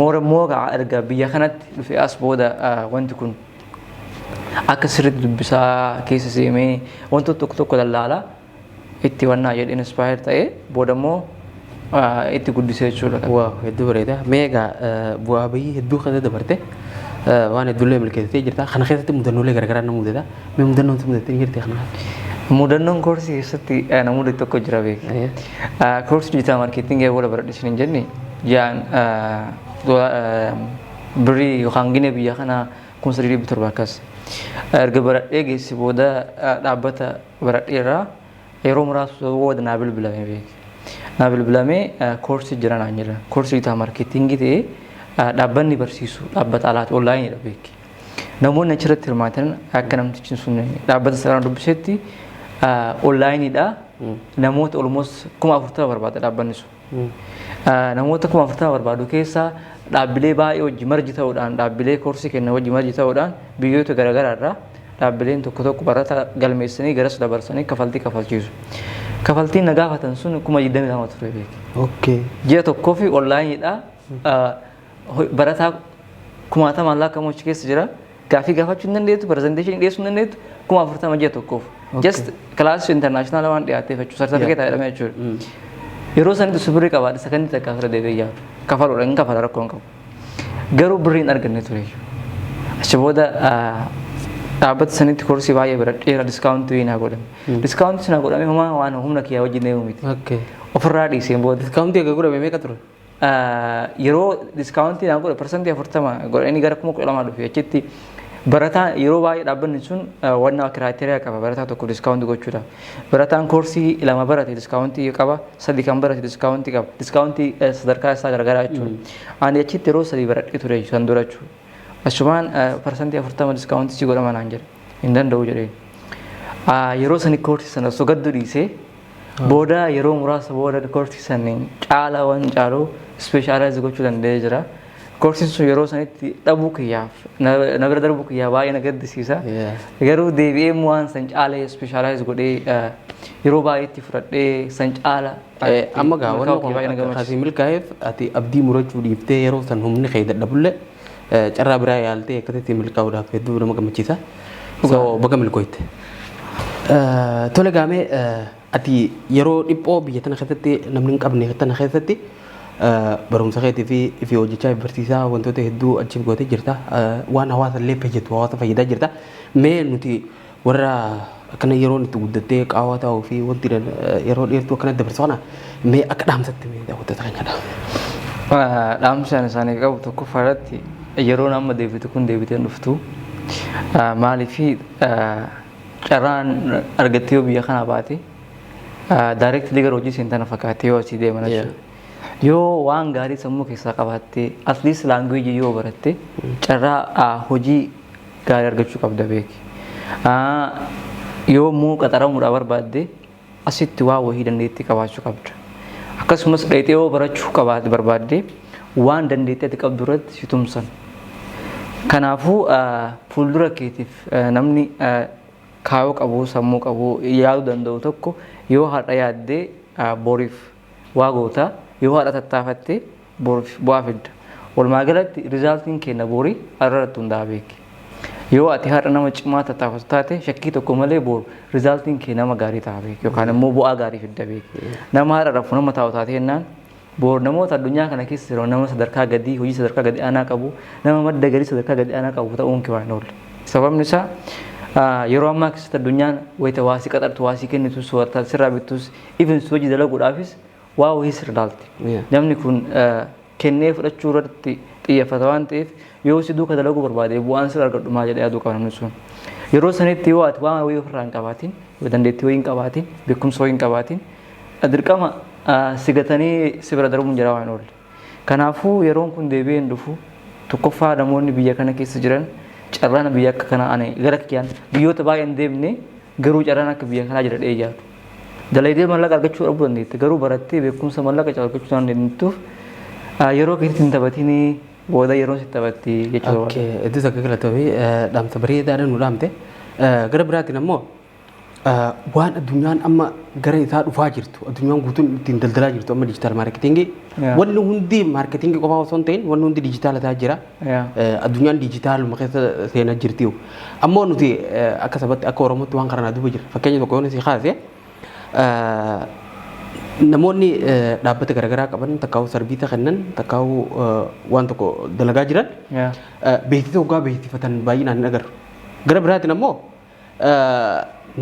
moora mooga erga biyya kanatti dhufee as booda wanti kun akka sirriitti dubbisaa keessa seemee wantoota tokko tokko lallaala itti wannaa jedhee inspire ta'ee booda immoo itti guddisee jechuudha. Waa hedduu bareeda. Meegaa bu'aa bayii hedduu kan dabarte waan hedduullee milkeessitee jirta. Kana keessatti mudannoolee garaagaraa nama mudata. Mee mudannoon si mudattee jirti kana? Mudannoon koorsii keessatti namoota tokko jira beeka. Koorsii dijiitaal maarkeetingii wala baradhisin hin jenne jaan birrii yookaan gine biyya kana 3,700 akkas. Erga baradhee geessi booda dhaabbata baradheerraa yeroo muraasa booda naa bilbilame beeka. Naa bilbilamee koorsii jiran aan jira. Koorsii dijiitaal maarkeetingii ta'ee dhaabbanni barsiisu dhaabbata alaati onlaayiniidha beeki. Namoonni achirratti hirmaatan akka namtichi sun dhaabbata sarara dubbisetti onlaayiniidha. Namoota almost 40,000 barbaada dhaabbanni sun. namoota 40 barbaadu keessaa dhaabbilee baay'ee wajji marji ta'uudhaan dhaabbilee koorsii kennan wajji marji ta'uudhaan biyyoota garaagaraa irraa dhaabbileen tokko tokko barata galmeessanii garas dabarsanii kafaltii kafalchiisu. Kafaltiin na gaafatan sun 22 ture beeki. Okay. Ji'a tokkoo fi onlaayiniidha. Barataa 10 maallaqaa mochi keessa jira. Gaafii gaafachuu hin dandeettu, presentation dhiyeessuu hin dandeettu 40 ji'a tokkoof. Just class international waan dhiyaatee fachuu certificate jedhamee jechuudha. Yeroo sanitti subirri qabaadhe sakandii takka fira deebi'ee yaadu. Kafaluudha hin kafala rakkoon qabu. Garuu birrii hin arganne ture. Achi booda dhaabbata sanitti koorsii baay'ee biradheera diskaawuntii naa godhame. Diskaawuntii naa godhame homaa waan humna kiyyaa wajjin deemu miti. Ofirraa dhiiseen booda. Diskaawuntii akka godhame meeqa ture? Yeroo diskaawuntii naa godhe parsantii 40 godhanii gara 12 dhufe achitti barataa yeroo baay'ee dhaabbanni sun wanna kiraateriyaa qaba barataa tokko diskaawuntii gochuudhaaf. Barataan koorsii 2 barate diskaawuntii qaba, 3 kan barate diskaawuntii qaba. Diskaawuntii sadarkaa isaa garagaraa jechuudha. Ani achitti yeroo 3 baradhee ture san dura jechuudha. Asumaan parsantii 40 diskaawuntii si godhama naan jedhe hin danda'u jedhee. Yeroo sani koorsii sana osoo gaddu dhiisee booda yeroo muraasa booda koorsii saniin caala waan caaluu ispeeshaalaayiz gochuu danda'ee jira. Koorsiin sun yeroo sanitti dhabuu kiyyaaf na bira darbuu kiyyaa baay'ee na gaddisiisa. Garuu deebi'ee waan san caala ispeeshaalaayiz godhee yeroo baay'eetti fudhadhee san caala. Amma gaa wanna kasii milkaa'eef ati abdii murachuu dhiiftee yeroo san humni kee dadhabullee carraa biraa yaaltee akkasitti milkaa'uudhaaf hedduu nama gammachiisa. So baga milkooyte. Tole gaamee ati yeroo dhiphoo biyya tana keessatti namni hin qabne tana keessatti barumsa keetii fi hojjechaa barsiisaa wantoota hedduu achiif gootee jirta. Waan hawaasa illee fayyadu hawaasa fayyadaa jirta. Mee nuti warra akkana yeroo itti guddattee qaawwaa ta'uu fi wanti yeroo dheertuu akkana dabarsu kana mee akka dhaamsatti mee daawwattoota keenyadha. Dhaamsaan isaanii qabu tokkoffaa irratti yeroo amma deebitu kun deebitee dhuftu maaliif carraan argattee yoo biyya kana baate directly gara hojii seentana fakkaatee yoo asii deeman jechuudha. Yoo waan gaarii sammuu keessaa qabaattee at least language yoo baratte carraa hojii gaarii argachuu qabda beeki. Yoo immoo qaxaramuudhaaf barbaadde asitti waa wahii dandeettii qabaachuu qabda. Akkasumas dheetee yoo barachuu barbaadde waan dandeettii ati qabdu irratti si tumsan. Kanaafuu fuuldura keetiif namni kaayoo qabu sammuu qabu yaaduu danda'u tokko yoo har'a yaaddee boriif waa goota yoo har'a tattaafatte boriif bu'aa fidda. Walumaa galatti rizaaltiin kenna borii har'arratti hundaa beeki. Yoo ati har'a nama cimaa tattaafatu taate shakkii tokko malee boru rizaaltiin kee nama gaarii ta'a beeki yookaan immoo bu'aa gaarii fidda beeki. Nama har'a rafu nama taa'u taate jennaan boru namoota addunyaa kana keessa jiran nama sadarkaa gadii hojii sadarkaa gadii aanaa qabu nama madda galii sadarkaa gadii aanaa qabu ta'uun kee waan oolle. Sababni isaa yeroo ammaa keessatti addunyaan wayita waasii qaxartu waasii kennitus wartaa sirraa bittus even hojii dalaguudhaafis waa wayii sirraalti. Namni kun kennee fudhachuu irratti xiyyeeffata waan ta'eef yoo si duuka dalaguu barbaade bu'aan sirra argadhu maa jedhee yaaduu qaba namni sun. Yeroo sanitti yoo ati waan wayii ofirraa hin qabaatin dandeettii wayii hin qabaatin beekumsa wayii hin qabaatin dirqama sigatanii si bira darbuun jira waan oolle. Kanaafuu yeroon kun deebi'ee hin dhufu tokkoffaa namoonni biyya kana keessa jiran carraan biyya akka kanaa ani gara kiyyaan biyyoota baay'ee hin deemne garuu carraan akka biyya kanaa jira dhee ijaartu. Dalaydee mallaqa argachuu dhabuu dandeette garuu barattee beekumsa mallaqa argachuu dandeettuuf yeroo keessatti hin taphatinii booda yeroo sitti taphatti jechuudha. Iddoo akka galatoomii dhaamsa bareedaadhaan nu dhaamte gara biraatiin ammoo waan addunyaan amma gara isaa dhufaa jirtu addunyaan guutuun ittiin daldalaa jirtu amma diijitaal maarketingii wanni hundi maarketingii qofaa osoo hin ta'in wanni hundi diijitaala ta'aa jira. Addunyaan diijitaaluma keessa seenaa jirti. Ammoo nuti akka sabatti akka Oromootti waan karaa duuba jira. Fakkeenya tokko yoon si kaase namoonni dhaabbata garaagaraa qaban takkaa'u sarbiisa kennan takkaa'u waan tokko dalagaa jiran beeksisa hoggaa beeksifatan baay'inaan hin agarru. Gara biraatiin ammoo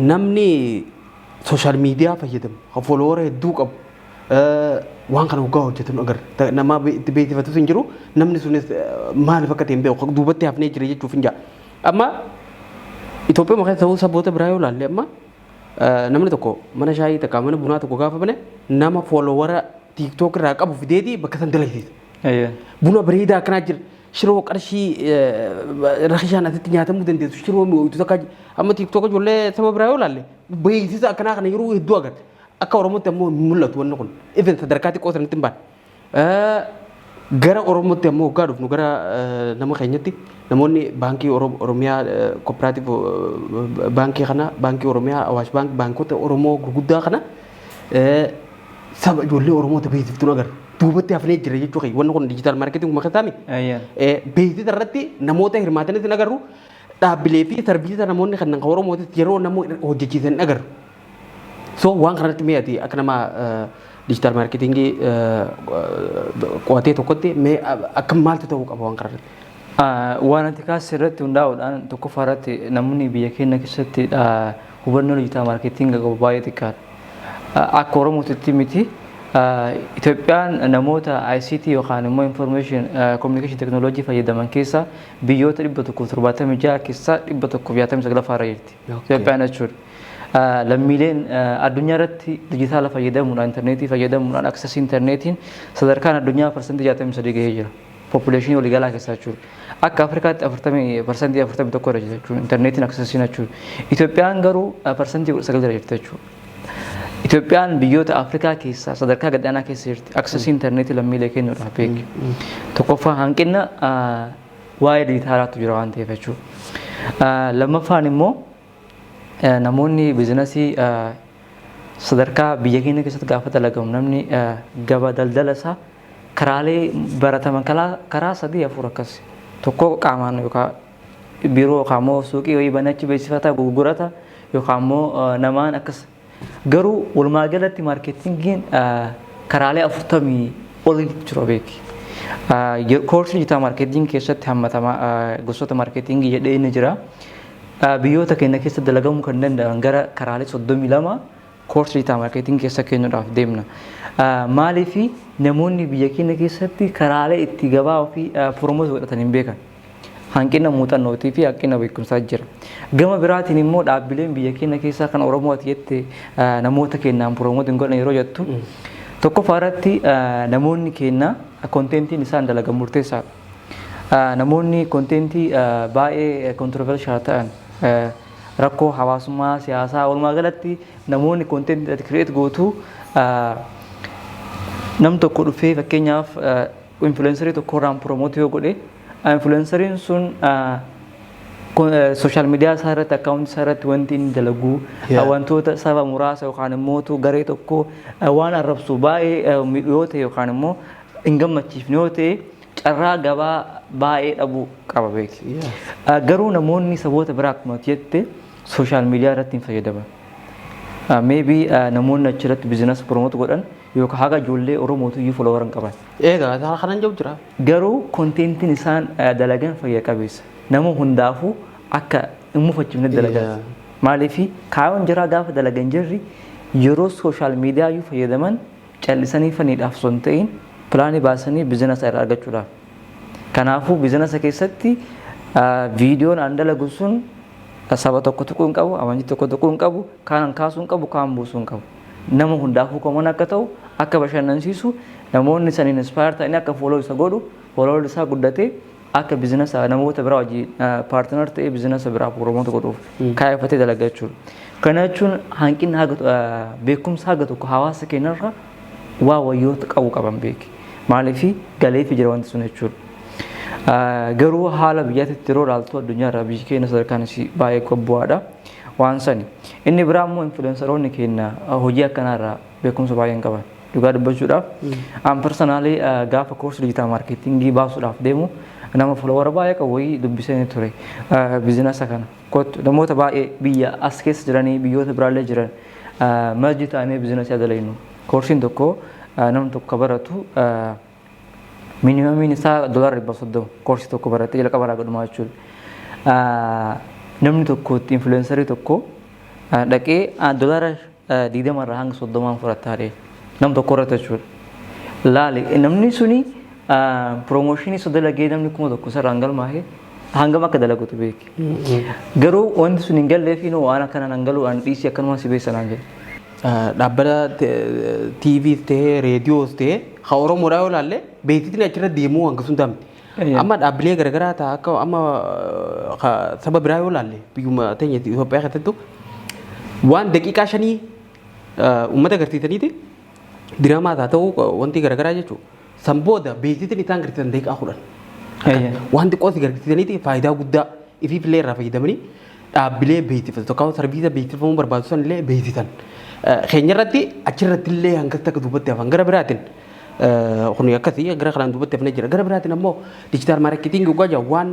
namni sooshaal miidiyaa fayyadamu fooloowara hedduu qabu waan kana hoggaa hojjetan agarra. Nama itti beeksifatus hin jiru namni sunis maaliif akka ta'e hin beeku duubatti hafnee jira jechuuf hin jaa. Amma Itoophiyaa keessa ta'uu saboota biraa yoo ilaalle amma namni tokko mana shaayii takkaa mana bunaa tokko gaafa bane nama fooloowara tiiktook irraa qabu fideetii bakka san dalaisiisa. Buna bareedaa akkanaa jira. Shiroo qarshii rakishaan asitti nyaatamuu dandeessu shiroo mi'ooytu takkaa jira. Amma tiiktook ijoollee saba biraa yoo ilaalle beeksisa akkanaa kana yeroo hedduu agarra. akka Oromootti ammoo mul'atu wanni kun even sadarkaatti qoosanitti hin baane. Gara Oromootti ammoo hoggaa dhufnu gara nama keenyatti namoonni baankii Oromiyaa kooperaatiif baankii kana baankii Oromiyaa Awaash baankii baankota Oromoo gurguddaa kana saba ijoollee Oromoota beeksiftuun agarra. Duubatti hafnee jira jechuu kee wanni kun diijitaal maarkeeting makataami. Beeksisa irratti namoota hirmaatanis hin agarru dhaabbilee fi sarbiisa namoonni kan Oromootti yeroo namoonni hojjechiisan hin agarru. So waan kanatti mee ati akka nama digital marketing qo'atee tokkotti mee akka maaltu ta'uu qaba waan kanarratti? Waan ati kaas irratti hundaa'uudhaan tokkoffaa irratti namoonni biyya keenya keessatti hubannoo digital marketing qabu baay'ee xiqqaadha. Akka Oromootti miti Itoophiyaan namoota ICT yookaan immoo information communication technology fayyadaman keessa biyyoota 176 keessaa 169 irra jirti. Itoophiyaan jechuudha. Lammiileen addunyaa irratti dijitaala fayyadamuudhaan intarneetii fayyadamuudhaan aksesii intarneetiin sadarkaan addunyaa parsantii 63 gahee jira. Population waliigalaa keessaa jechuudha. Akka Afrikaatti 40% 41 irra jira jechuudha. Intarneetiin aksesiin jechuudha. Itoophiyaan garuu parsantii 19 irra jirti jechuudha. Itoophiyaan biyyoota Afrikaa keessaa sadarkaa gadaanaa keessa jirti. Aksesii intarneetii lammiilee kennuudhaaf beeki. Tokkoffaa hanqina waa'ee dijitaalaatu jira waan ta'eef jechuudha. Lammaffaan immoo namoonni biizinasii sadarkaa biyya keenya keessatti gaafa dalagamu namni gaba daldala isaa karaalee barataman karaa 3-4 akkas tokko qaamaan yookaan biiroo yookaan immoo suuqii wayii banachi beeksifata gurgurata yookaan immoo namaan akkas garuu walumaa galatti maarketingiin karaalee 40 olii jira beeki. Koorsii digital maarketing keessatti hammatama gosoota maarketingii jedhee inni jira. Biyyoota keenya keessa dalagamuu kan danda'an gara karaalee 32 koorsii digital maarketing keessa kennuudhaaf deemna. Maaliif namoonni biyya keenya keessatti karaalee itti gabaa ofii promoot godhatan hin beekan. Hanqina muuxannootii fi hanqina beekumsaa jira. Gama biraatiin immoo dhaabbileen biyya keenya keessaa kan Oromooti jette namoota keenyaan promoot hin godhan yeroo jettu tokkoffaa irratti namoonni keenya kontentiin isaan dalagan murteessaadha. Namoonni kontentii baay'ee controversial ta'an rakkoo hawaasummaa siyaasaa walumaa galatti namoonni kontentii ati kireet gootu nam tokko dhufee fakkeenyaaf influencerii tokko irraan promoot yoo godhe influenceriin sun social media isaa irratti akkaawuntii isaa irratti wanti inni dalagu wantoota saba muraasa yookaan immoo garee tokko waan arrabsu baay'ee yoo ta'e yookaan immoo hin gammachiifne yoo ta'e carraa gabaa baay'ee dhabuu qaba beeki. Garuu namoonni saboota biraa akkuma jette social media irratti hin fayyadaman. Maybe namoonni achirratti biizinasii promoot godhan yookaan haga ijoollee Oromootu iyyuu follower hin qaban. Egaa kanan jiru jira. Garuu kontentiin isaan dalagan fayya qabeessa. Nama hundaafuu akka hin mufachiifne dalagan. Maaliif kaayyoon jiraa gaafa dalagan jirri yeroo social media iyyuu fayyadaman callisanii faniidhaaf osoo hin ta'in pilaanii baasanii biizinasa irraa argachuudhaaf. Kanaafuu biizinasa keessatti viidiyoon aan dalagu sun saba tokko tuquu hin qabu, amantii tokko tuquu hin qabu, kaan kaasuu hin qabu, kaan buusuu hin qabu. Nama hundaafuu qomoon akka ta'u, akka bashannansiisu, namoonni saniin inspire ta'anii akka follow isa godhu, follow isaa guddatee akka biizinasa namoota biraa wajjin paartiner ta'ee biizinasa biraa promoot godhuuf kaayeffatee dalagaa jechuudha. Kana jechuun hanqina beekumsa haga tokko hawaasa keenyarra waa wayyoota qabu qaban beeki. Maaliif galeefi jira wanti sun jechuudha. Garuu haala biyyaatti yeroo ilaaltu addunyaarraa biyyi keenya sadarkaan isii baay'ee gabbu'aadha waan sani. Inni biraa immoo influenceroonni keenya hojii akkanaarraa beekumsa baay'ee hin qaban. Dhugaa dubbachuudhaaf an personaalii gaafa koorsii digital maarketingii baasuudhaaf deemu nama follower baay'ee qabu wayii dubbisee ture biizinasa kana. Namoota baay'ee biyya as keessa jiranii biyyoota biraallee jiran marji ta'anii biizinasii adalaynu. Koorsiin tokko namni tokko baratu minimamiin isaa $130 koorsii tokko baratee jalqaba irraa godhumaa jechuudha. Namni tokko influencerii tokko dhaqee $20 irraa hanga 30 fudhataa nam tokko irratti jechuudha. Laali namni suni promooshinii isa dalagee namni kuma tokko sararaan galmaa'ee hangam akka dalagutu beeki. Garuu wanti sun hin galleefi waan akkanaan hangaluudhaan dhiisii akkanuma si beesanaan jedhe. Dhaabbata TVs ta'ee reediyoos ta'ee haa Oromoodhaa yoo ilaalle beeksisni achirra deemuu hanga sun taa'amti. Amma dhaabbilee garaagaraa ta'a akka amma saba biraa yoo ilaalle biyyuma teenya Itoophiyaa keessattu waan daqiiqaa 5 uummata agarsiisaniiti diraamaa haa ta'u wanti garaagaraa jechuudha. San booda beeksisni isaan agarsiisan daqiiqaa 10. Wanti qosi agarsiisaniiti faayidaa guddaa ifiif illee irraa fayyadamanii dhaabbilee beeksifatan tokko sarbiisa beeksifamuu barbaachisan illee beeksisan. Keenya irratti achirratti illee hanga takka dubbatti hafan gara biraatiin kun akkasii gara kanaan dubbatti hafnee jira. Gara biraatiin ammoo diijitaal maarkeetingii dhugaa jira waan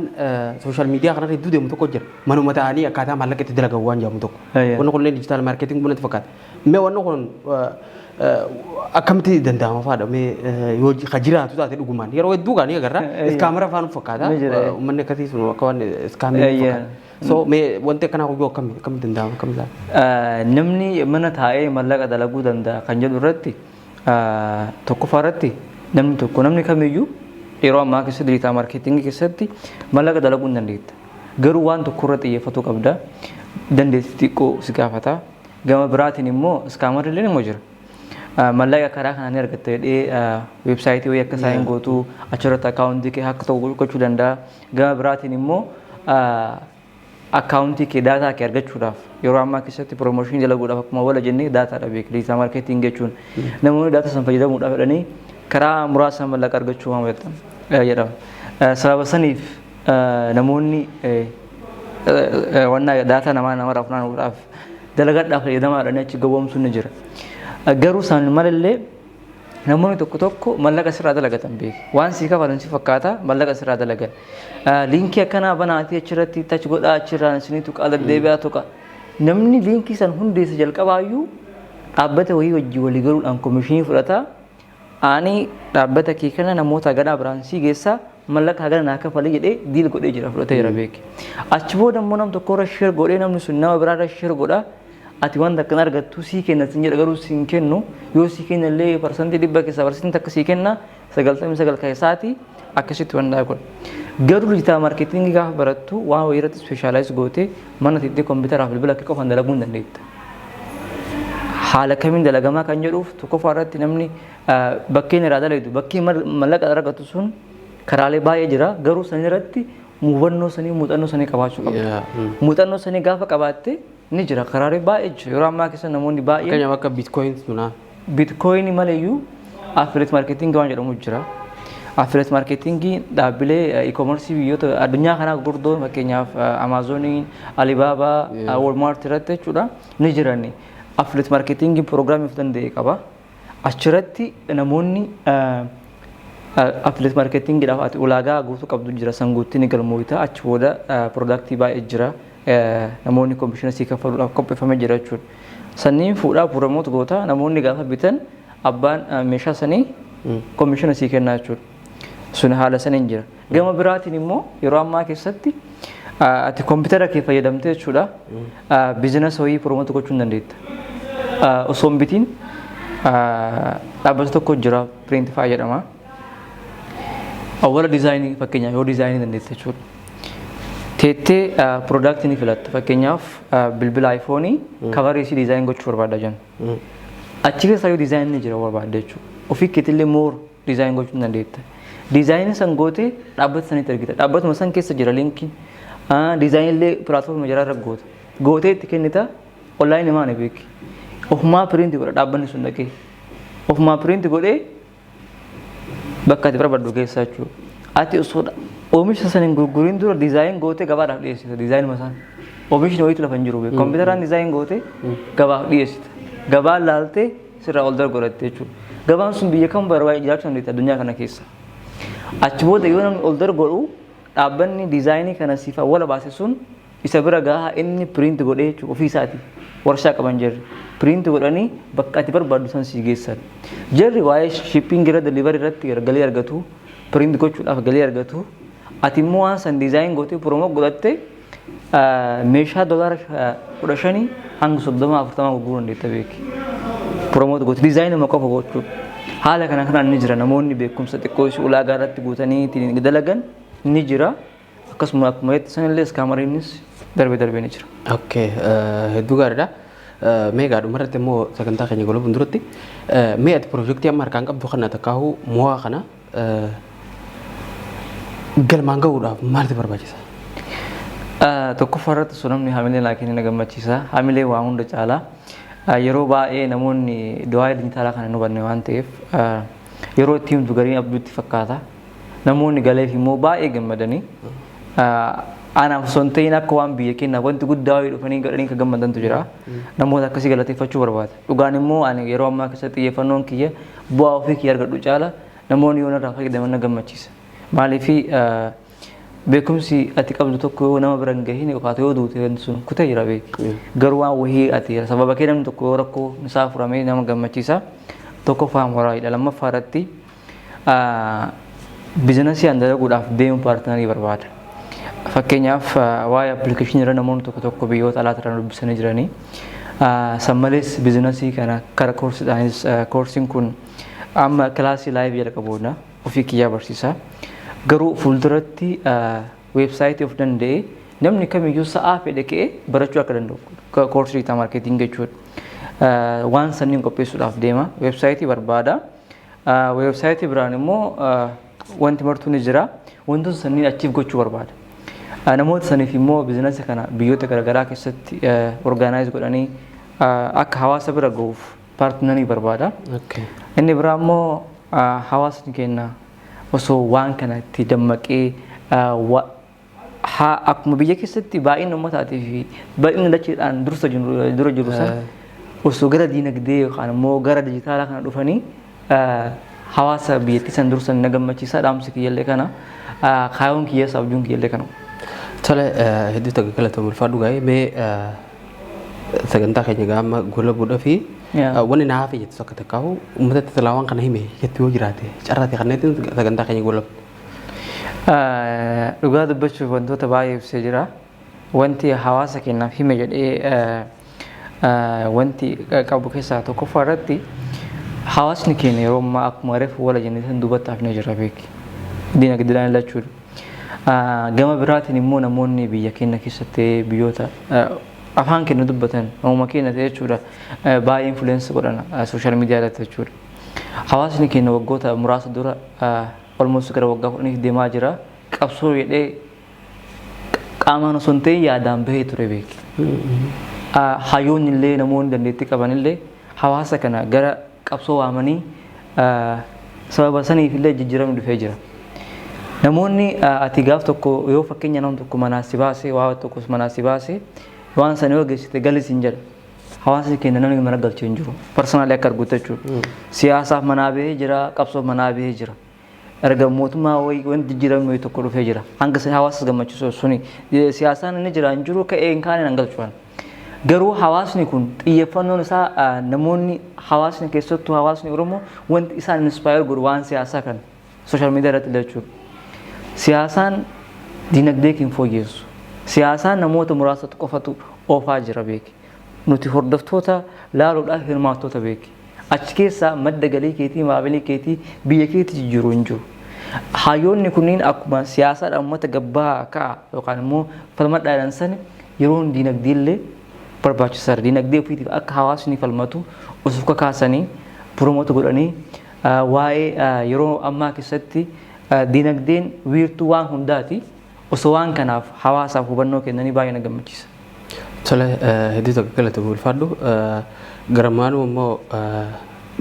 sooshaal miidiyaa kanarra hedduu deemu tokko jira. Manuma ta'anii akkaataa maallaqa itti dalagan waan jedhamu tokko. Wanni kun illee diijitaal maarkeetingii bunatti fakkaata. Mee wanni kun akkamitti danda'ama faadha mee yoo jiraatu taate dhugumaan yeroo hedduu gaanii agarra iskaamara afaan fakkaata uummanni akkasii sun akka waan iskaamara fakkaata. So mee wanti akkanaa hojii akkamitti danda'ama akkamitti namni mana taa'ee maallaqa dalaguu danda'a kan jedhu irratti tokkoffaa irratti namni kamiyyuu yeroo ammaa keessatti diijitaal maarkeetingii keessatti maallaqa dalaguu hin dandeetta. Garuu waan tokko irratti xiyyeeffachuu qabda. Dandeettii xiqqoo si gaafata. Gama biraatiin immoo iskaamarri illee immoo jira. Maallaqa karaa kanaan argatte jedhee weebsaayitii wayii akka isaan gootu achirratti akkaawuntii kee akka ta'u gochuu danda'a. Gama biraatiin immoo akkaawuntii kee daataa kee argachuudhaaf yeroo ammaa keessatti piroomooshinii dalaguudhaaf akkuma wala jennee daataadha beeku diijitaal maarkeetingii jechuun namoonni daataa san fayyadamuudhaaf jedhanii karaa muraasa maallaqa argachuu waan jedhama. Sababa saniif namoonni wannaa daataa namaa funaanudhaaf dalagadhaaf fayyadamaadhaan achi gowwoomsuun ni jira. Garuu isaan malallee namoonni tokko maallaqa sirraa dalagatan beeku. Waan sii kafalan si fakkaata maallaqa sirraa dalagan. Liinkii akkanaa banaatii achirratti tachi godhaa achirraan isiniitu qaala deebi'aa tuqa. Namni liinkii san hundeessa jalqabaayyuu dhaabbata wayii wajjii walii galuudhaan koomishinii fudhata. Ani dhaabbata kee kana namoota ganaa biraan sii geessaa maallaqa hagana naa kafalee jedhee diil godhee jira fudhatee jira beeki. Achi booda immoo nam tokko irra sheer godhee namni sun nama biraa irra sheer godhaa. Ati wanta akkan argattu sii kenna sin jedha garuu siin kennu yoo sii kenna illee parsantii 100 keessaa parsantii takka sii kenna 99 keessaati akkasitti wanta godha. Garuu diijitaal maarkeetingii gaafa barattu waan wayii irratti ispeeshaalaayiz gootee mana tiittee kompiitaraaf bilbila akka qofaan dalaguu hin dandeetta. Haala kamiin dalagamaa kan jedhuuf tokkoffaa irratti namni bakkeen irraa dalagdu bakkee maallaqa argatu sun karaalee baay'ee jira garuu san irratti muuxannoo sanii qabaachuu qabda. Muuxannoo sanii gaafa qabaatte ni jira karaalee baay'ee jira yeroo ammaa keessa namoonni baay'ee fakkeenyaaf akka biitkoyin sunaa biitkoyinii maleeyyuu affiliate marketingii waan jedhamu jira. Affiliate marketingii dhaabbilee e-commerce biyyoota addunyaa kanaa gurguddoo fakkeenyaaf Amazoniin, Alibaba, Walmart irratti jechuudha ni jirani. Affiliate marketingii proogiraamii of danda'e qaba. Achirratti namoonni affiliate marketingiidhaaf ati ulaagaa guutuu qabdu jira san guutti ni galmoota achi booda product baay'ee jira. Namoonni komishina sii kaffaluudhaaf qopheeffamee jira jechuudha. Sanniin fuudhaa promoot goota namoonni gaafa bitan abbaan meeshaa sanii komishina sii kennaa jechuudha. Sun haala saniin jira. Gama biraatiin immoo yeroo ammaa keessatti ati kompiitara kee fayyadamtee jechuudha. Biizinasii wayii promoot gochuu hin dandeetta. Osoo hin bitiin dhaabbata tokko jira Printify jedhama. Awwaala diizaayinii fakkeenyaaf yoo diizaayinii dandeessa jechuudha. Teettee product ni filatta fakkeenyaaf bilbila iPhone cover isii design gochuu barbaada jenna. Achi keessa yoo design ni jira barbaadde jechuudha. Ofii keetillee more design gochuu ni dandeetta. Design san gootee dhaabbata sanitti argita. Dhaabbatuma san keessa jira linkiin. Design illee platform jira irra goota. Gootee itti kennita online maana beeki. Ofumaa print godha dhaabbanni sun dhaqee. Ofumaa print godhee bakka itti barbaaddu keessa jechuudha. Ati osoo oomisha sanin gurguriin dura diizaayin gootee gabaadhaaf dhiyeessita diizaayinuma san. Oomishni wayiitu lafa hin jiru beeku. Kompiitaraan diizaayin gootee gabaaf dhiyeessita. Gabaan laaltee sirraa ol dargoratte jechuudha. Gabaan sun biyya kam barbaade jiraachuu dandeetta addunyaa kana keessa. Achi booda yoo namni ol dargodhu dhaabbanni diizaayinii kana siif awwala baase sun isa bira gahaa inni print godhee jechuudha ofii isaati. Warshaa qaban jirri. Print godhanii bakka ati barbaaddu san sii geessan. Jarri waa'ee shipping irra delivery irratti galii argatu. Print gochuudhaaf galii argatu. Ati immoo waan san diizaayin gootee promoot godhatte meeshaa $15 hanga $30-40 gurguruu dandeetta beeki. Promoot gootee diizaayinuma qofa gochuudha. Haala kanaan ni jira namoonni beekumsa xiqqoo ishee ulaagaa irratti guutanii ittiin dalagan ni jira. Akkasuma akkuma jetti sanillee iskaamariinis darbee ni jira. Okay, hedduu gaariidha. Mee gaadhuma irratti immoo sagantaa keenya golobun duratti mee ati piroojeektii amma harkaan qabdu kana takkaahuu mo'aa kana galmaan gahuudhaaf maaltu barbaachisa? Tokkoffaa irratti sun namni hamilee laakiin na gammachiisa. Hamilee waa hunda caalaa yeroo baay'ee namoonni du'aa dijitaalaa kana nu hubanne waan ta'eef yeroo itti himtu gariin abduutti fakkaata. Namoonni galeef immoo baay'ee gammadanii anaaf osoo hin ta'in akka waan biyya keenyaaf wanti guddaa wayii dhufanii godhanii kan gammadantu jira. Namoota akkasii galateeffachuu barbaada. Dhugaan immoo ani yeroo ammaa keessatti xiyyeeffannoon kiyya bu'aa ofii kiyya argadhu caala namoonni yoo narraa fayyadaman na gammachiisa. Maaliif beekumsi ati qabdu tokko yoo nama bira hin gahin yookaan yoo duute wanti sun kutee jira beeku. Garuu waan wahii ati sababa kee namni tokko yoo rakkoo isaa furamee nama gammachiisa. Tokkoffaa moraaliidha. Lammaffaa irratti biizinasii aan dalaguudhaaf deemuun paartinarii barbaada. Fakkeenyaaf waa'ee appilikeeshinii irra namoonni tokko biyyoota alaa irraa dubbisanii jiranii. San malees biizinasii kana karaa koorsiidhaanis koorsiin kun amma kilaasii laayivii jalqabuudha. Ofii kiyyaa barsiisa. Garuu fuulduratti weebsaayitii of danda'ee namni kamiyyuu sa'aa fedhe ka'ee barachuu akka danda'u koorsii dijiitaal maarkeetingii jechuudha. Waan sanniin qopheessuudhaaf deema. Weebsaayitii barbaada. Weebsaayitii biraan immoo wanti martuu ni jira. Wantoota sanniin achiif gochuu barbaada. Namoota saniif immoo biizinasii kana biyyoota garaagaraa keessatti orgaanaayiz godhanii akka hawaasa bira gahuuf paartinarii barbaada. Inni biraa immoo hawaasni keenya osoo waan kana itti dammaqee akkuma biyya keessatti baay'ina uummataatii fi baay'ina dacheedhaan dura jiru sana osoo gara diinagdee yookaan immoo gara dijitaalaa kana dhufanii hawaasa biyyattii san dursan na gammachiisa. Dhaamsi kiyyallee kana kaayoon kiyya sabjuun kiyyallee kana. Tole hedduu galatoomuu ulfaadhu gaa'ee mee sagantaa keenya gaama gola buudhaa fi wanni naa hafe jettu akka takkaahu uummatatti talaawwan kana hime jettu yoo jiraate carraate kanneetiin sagantaa keenya gola. Dhugaa dubbachuuf wantoota baay'ee ibsee jira. Wanti hawaasa keenyaaf hime jedhee wanti qabu keessaa tokkoffaa irratti hawaasni keenya yeroo ammaa akkuma reefu wala jenneetiin duubattaaf ni jira beeki. Diinagdeedhaan ilachuudha. Gama biraatiin immoo namoonni biyya keenya keessatti biyyoota afaan keenya dubbatan uumama keenya ta'e jechuudha baay'ee influensa godhan sooshaal miidiyaa irratti jechuudha. Hawaasni keenya waggoota muraasa dura almost gara waggaa 10 deemaa jira. Qabsoo jedhee qaamaan osoo hin ta'in yaadaan bahee ture beeki. Hayyoonni illee namoonni dandeettii qaban illee hawaasa kana gara qabsoo waamanii sababa saniif illee jijjiiramni dhufee jira. Namoonni ati gaaf tokko yoo fakkeenya nama tokko manaa si baasee waa tokko manaa si baasee waan sana yoo geessite galis hin jedha. Hawaasni keenya namni mana galchee hin jiru. Personaali akka arguutti jechuudha. Siyaasaaf manaa bahee jira, qabsoof manaa bahee jira. Erga mootummaa wanti jijjiiramni wayii tokko dhufee jira. Hanga hawaasa gammachiisu suni siyaasaan inni jira hin jiru ka'ee hin kaane hin galchuudhaan. Garuu hawaasni kun xiyyeeffannoon isaa namoonni hawaasni keessattuu hawaasni Oromoo wanti isaan inspire godhu waan siyaasaa kan sooshaal miidiyaa irratti jechuudha. Siyaasaan diinagdee keenya fooyyessu. Siyaasaan namoota muraasa qofatu oofaa jira beeki. Nuti hordoftoota laaluudhaaf hirmaattoota beeki. Achi keessaa madda galii keetii, maamilii keetii, biyya keetii jijjiiruu hin jiru. Hayyoonni kunniin akkuma siyaasaadhaan uummata gabbaa ka'a yookaan immoo falma dhaadhansan yeroo diinagdee illee barbaachisaadha. Diinagdee ofiitiif akka hawaasni falmatu osoo kakaasanii piroomoota godhanii waa'ee yeroo ammaa keessatti diinagdeen wiirtuu waan hundaati. Osoo waan kanaaf hawaasaaf hubannoo kennanii baay'ee na gammachiisa. Tole hedduu galatoomuu ulfaadhu. Garamaanuu immoo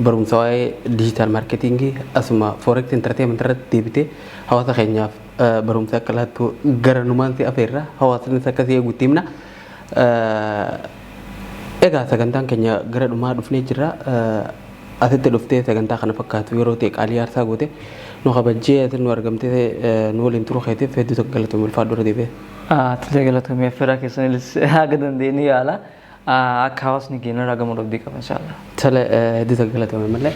barumsa waa'ee dijiitaal maarkeetingii asuma forex entertainment irratti deebitee hawaasa keenyaaf barumsa akka laattu garanumaan si afeerra hawaasnis akkasii eeguutti himna. Egaa sagantaan keenya gara dhumaa dhufnee jirra. Asitti dhuftee sagantaa kana fakkaatu yeroo ta'e qaalii aarsaa goote nu kabajjee ati nu argamtee nu waliin turuu keetiif hedduu galatoomuu ulfaadhu irra deebi'ee. Tole galatoomii affeeraa keessanis haga dandeenye yaala. Akka hawaasni keenya irraa gamoo dhabdii qaba inshallah. Tole hedduu galatoomii malee.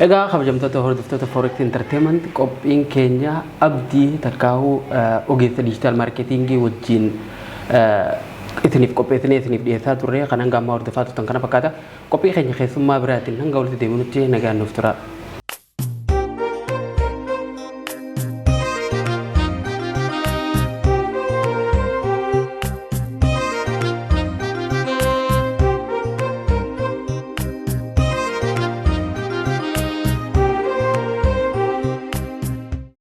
Egaa kabajamtoota hordoftoota forex entertainment qophiin keenya abdii takkaahuu ogeessa dijiitaal maarkeetingii wajjin itiniif qopheessinee isiniif dhiyeessaa turre kan hanga ammaa hordofaa turtan kana fakkaata. Qophii keenya keessummaa biraatiin hanga walitti deebinutti nagaan nuuf tura.